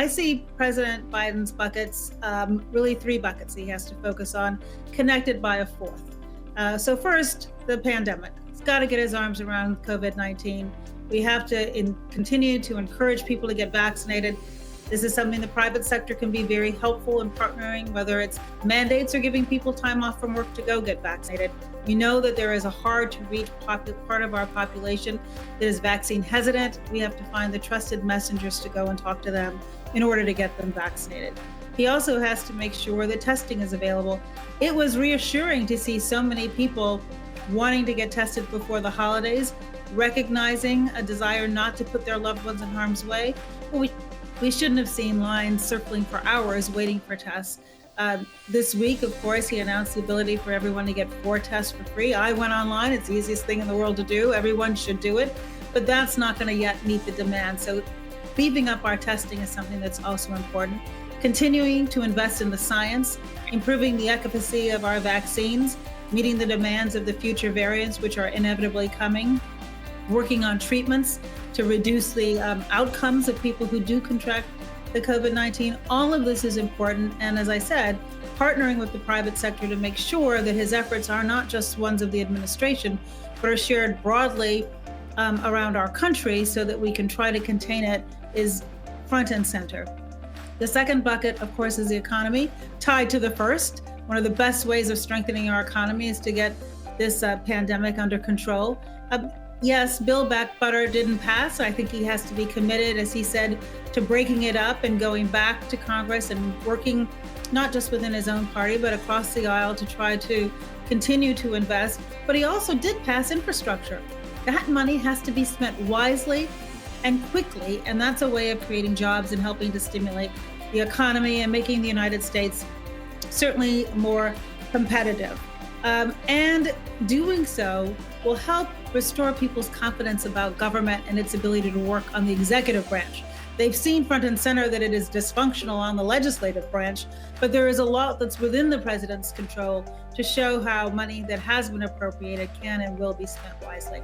I see President Biden's buckets, really three buckets he has to focus on, connected by a fourth. So first, the pandemic. He's got to get his arms around COVID-19. We have to continue to encourage people to get vaccinated. This is something the private sector can be very helpful in partnering, whether it's mandates or giving people time off from work to go get vaccinated. We know that there is a hard-to-reach part of our population that is vaccine hesitant. We have to find the trusted messengers to go and talk to them in order to get them vaccinated. He also has to make sure that testing is available. It was reassuring to see so many people wanting to get tested before the holidays, recognizing a desire not to put their loved ones in harm's way. We shouldn't have seen lines circling for hours waiting for tests. This week, of course, he announced the ability for everyone to get 4 tests for free. I went online. It's the easiest thing in the world to do. Everyone should do it, but that's not going to yet meet the demand. So beefing up our testing is something that's also important. Continuing to invest in the science, improving the efficacy of our vaccines, meeting the demands of the future variants, which are inevitably coming, working on treatments to reduce the outcomes of people who do contract the COVID-19. All of this is important. And as I said, partnering with the private sector to make sure that his efforts are not just ones of the administration, but are shared broadly around our country so that we can try to contain it is front and center. The second bucket, of course, is the economy, tied to the first. One of the best ways of strengthening our economy is to get this pandemic under control. Yes, Build Back Better didn't pass. I think he has to be committed, as he said, to breaking it up and going back to Congress and working not just within his own party, but across the aisle to try to continue to invest. But he also did pass infrastructure. That money has to be spent wisely and quickly, and that's a way of creating jobs and helping to stimulate the economy and making the United States certainly more competitive. And doing so will help restore people's confidence about government and its ability to work on the executive branch. They've seen front and center that it is dysfunctional on the legislative branch, but there is a lot that's within the president's control to show how money that has been appropriated can and will be spent wisely.